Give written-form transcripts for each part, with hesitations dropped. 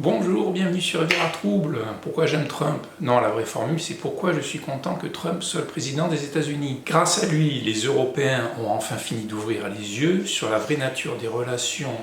Bonjour, bienvenue sur Rivière à Trouble. Pourquoi j'aime Trump? Non, la vraie formule, c'est pourquoi je suis content que Trump soit le président des États-Unis. Grâce à lui, les Européens ont enfin fini d'ouvrir les yeux sur la vraie nature des relations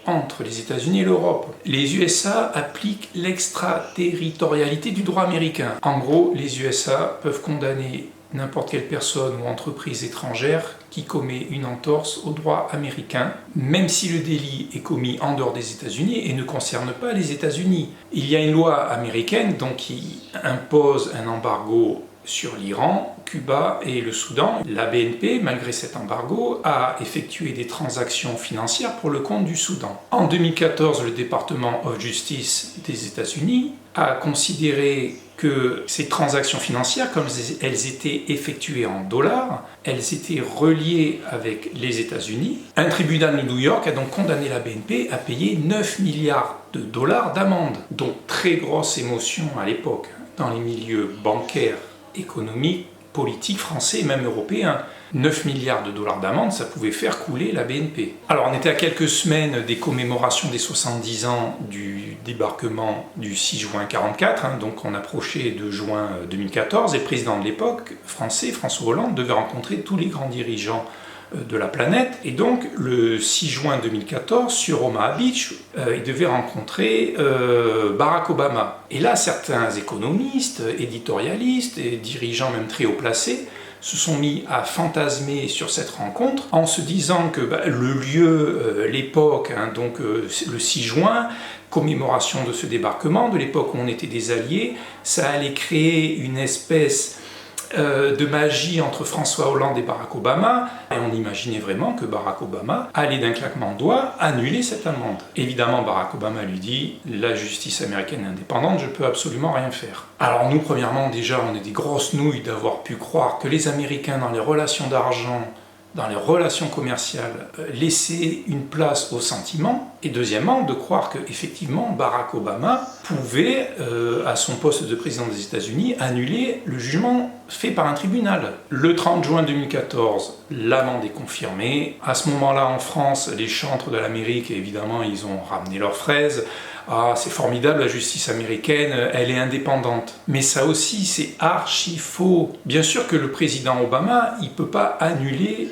entre les États-Unis et l'Europe. Les USA appliquent l'extraterritorialité du droit américain. En gros, les USA peuvent condamner n'importe quelle personne ou entreprise étrangère qui commet une entorse au droit américain, même si le délit est commis en dehors des États-Unis et ne concerne pas les États-Unis. Il y a une loi américaine donc, qui impose un embargo sur l'Iran, Cuba et le Soudan. La BNP, malgré cet embargo, a effectué des transactions financières pour le compte du Soudan. En 2014, le Department of Justice des États-Unis a considéré que ces transactions financières, comme elles étaient effectuées en dollars, elles étaient reliées avec les États-Unis. Un tribunal de New York a donc condamné la BNP à payer 9 milliards de dollars d'amende. Donc très grosse émotion à l'époque dans les milieux bancaires, économiques, politiques français et même européens. 9 milliards de dollars d'amende, ça pouvait faire couler la BNP. Alors on était à quelques semaines des commémorations des 70 ans du débarquement du 6 juin 1944, donc on approchait de juin 2014, et le président de l'époque, français, François Hollande, devait rencontrer tous les grands dirigeants de la planète, et donc le 6 juin 2014, sur Omaha Beach, il devait rencontrer Barack Obama. Et là, certains économistes, éditorialistes et dirigeants même très haut placés se sont mis à fantasmer sur cette rencontre en se disant que le lieu, l'époque, donc le 6 juin, commémoration de ce débarquement, de l'époque où on était des alliés, ça allait créer une espèce de magie entre François Hollande et Barack Obama, et on imaginait vraiment que Barack Obama allait d'un claquement de doigts annuler cette amende. Évidemment, Barack Obama lui dit « La justice américaine est indépendante, je peux absolument rien faire ». Alors nous, premièrement, déjà, on est des grosses nouilles d'avoir pu croire que les Américains, dans les relations d'argent, dans les relations commerciales, laisser une place au sentiment, et deuxièmement, de croire qu'effectivement Barack Obama pouvait, à son poste de président des États-Unis, annuler le jugement fait par un tribunal. Le 30 juin 2014, l'amende est confirmée. À ce moment-là, en France, les chantres de l'Amérique, évidemment, ils ont ramené leurs fraises. Ah, c'est formidable, la justice américaine, elle est indépendante. Mais ça aussi, c'est archi faux. Bien sûr que le président Obama, il ne peut pas annuler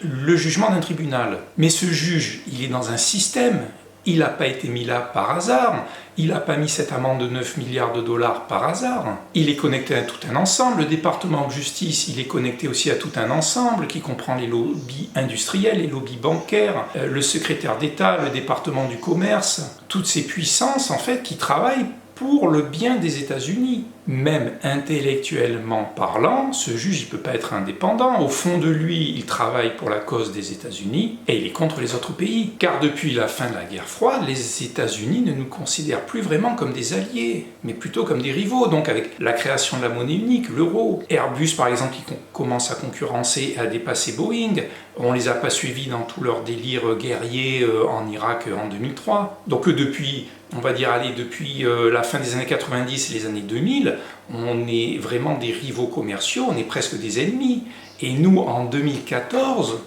le jugement d'un tribunal. Mais ce juge, il est dans un système. Il n'a pas été mis là par hasard. Il n'a pas mis cette amende de 9 milliards de dollars par hasard. Il est connecté à tout un ensemble. Le département de justice, il est connecté aussi à tout un ensemble qui comprend les lobbies industriels, les lobbies bancaires, le secrétaire d'État, le département du commerce, toutes ces puissances en fait qui travaillent pour le bien des États-Unis. Même intellectuellement parlant, ce juge ne peut pas être indépendant. Au fond de lui, il travaille pour la cause des États-Unis et il est contre les autres pays. Car depuis la fin de la guerre froide, les États-Unis ne nous considèrent plus vraiment comme des alliés, mais plutôt comme des rivaux. Donc avec la création de la monnaie unique, l'euro, Airbus par exemple qui commence à concurrencer et à dépasser Boeing, on ne les a pas suivis dans tout leur délire guerrier en Irak en 2003. Donc depuis, on va dire, depuis la fin des années 90 et les années 2000, on est vraiment des rivaux commerciaux, on est presque des ennemis. Et nous, en 2014,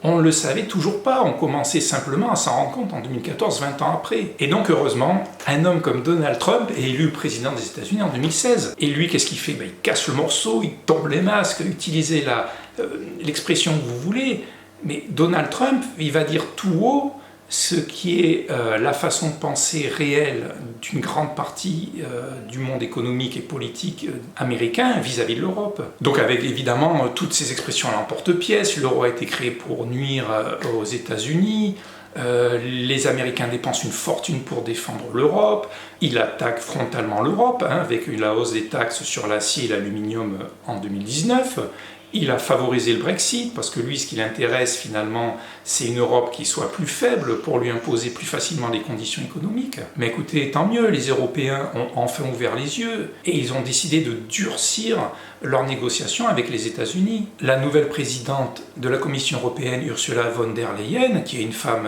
on ne le savait toujours pas, on commençait simplement à s'en rendre compte en 2014, 20 ans après. Et donc heureusement, un homme comme Donald Trump est élu président des États-Unis en 2016. Et lui, qu'est-ce qu'il fait? Il casse le morceau, il tombe les masques, utilisez l'expression que vous voulez. Mais Donald Trump, il va dire tout haut ce qui est la façon de penser réelle d'une grande partie du monde économique et politique américain vis-à-vis de l'Europe. Donc avec évidemment toutes ces expressions à l'emporte-pièce, l'euro a été créé pour nuire aux États-Unis, les Américains dépensent une fortune pour défendre l'Europe, il attaque frontalement l'Europe avec la hausse des taxes sur l'acier et l'aluminium en 2019. Il a favorisé le Brexit, parce que lui, ce qui l'intéresse finalement, c'est une Europe qui soit plus faible pour lui imposer plus facilement les conditions économiques. Mais écoutez, tant mieux, les Européens ont enfin ouvert les yeux et ils ont décidé de durcir leurs négociations avec les États-Unis. La nouvelle présidente de la Commission européenne, Ursula von der Leyen, qui est une femme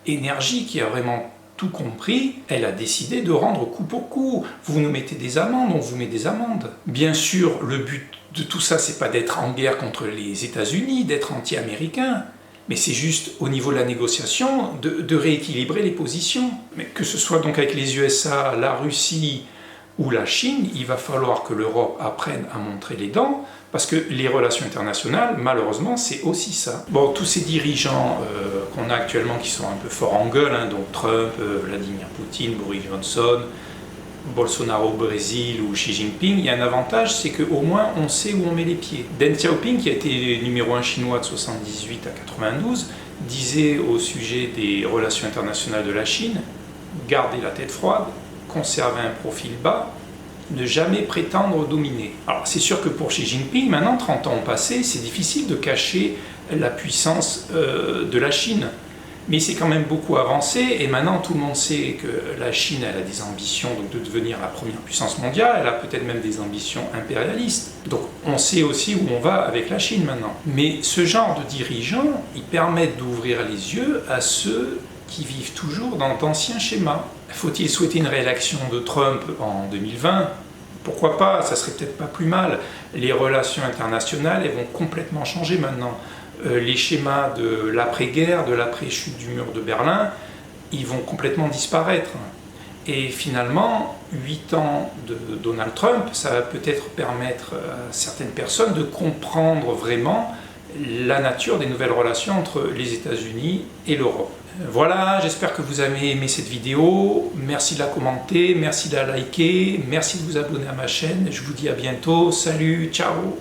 énergique, qui a vraiment tout compris, elle a décidé de rendre coup pour coup. Vous nous mettez des amendes, on vous met des amendes. Bien sûr, le but de tout ça, c'est pas d'être en guerre contre les États-Unis, d'être anti-américain, mais c'est juste au niveau de la négociation de rééquilibrer les positions. Mais que ce soit donc avec les USA, la Russie ou la Chine, il va falloir que l'Europe apprenne à montrer les dents, parce que les relations internationales, malheureusement, c'est aussi ça. Bon, tous ces dirigeants qu'on a actuellement qui sont un peu forts en gueule, hein, donc Trump, Vladimir Poutine, Boris Johnson, Bolsonaro au Brésil ou Xi Jinping, il y a un avantage, c'est qu'au moins on sait où on met les pieds. Deng Xiaoping, qui a été numéro 1 chinois de 78 à 92, disait au sujet des relations internationales de la Chine, garder la tête froide, conserver un profil bas, ne jamais prétendre dominer. Alors c'est sûr que pour Xi Jinping, maintenant 30 ans ont passé, c'est difficile de cacher la puissance de la Chine. Mais c'est quand même beaucoup avancé, et maintenant tout le monde sait que la Chine elle a des ambitions donc, de devenir la première puissance mondiale, elle a peut-être même des ambitions impérialistes. Donc on sait aussi où on va avec la Chine maintenant. Mais ce genre de dirigeants, ils permettent d'ouvrir les yeux à ceux qui vivent toujours dans d'anciens schémas. Faut-il souhaiter une réélection de Trump en 2020 ? Pourquoi pas, ça serait peut-être pas plus mal. Les relations internationales, elles vont complètement changer maintenant. Les schémas de l'après-guerre, de l'après-chute du mur de Berlin, ils vont complètement disparaître. Et finalement, 8 ans de Donald Trump, ça va peut-être permettre à certaines personnes de comprendre vraiment la nature des nouvelles relations entre les États-Unis et l'Europe. Voilà, j'espère que vous avez aimé cette vidéo. Merci de la commenter, merci de la liker, merci de vous abonner à ma chaîne. Je vous dis à bientôt. Salut, ciao!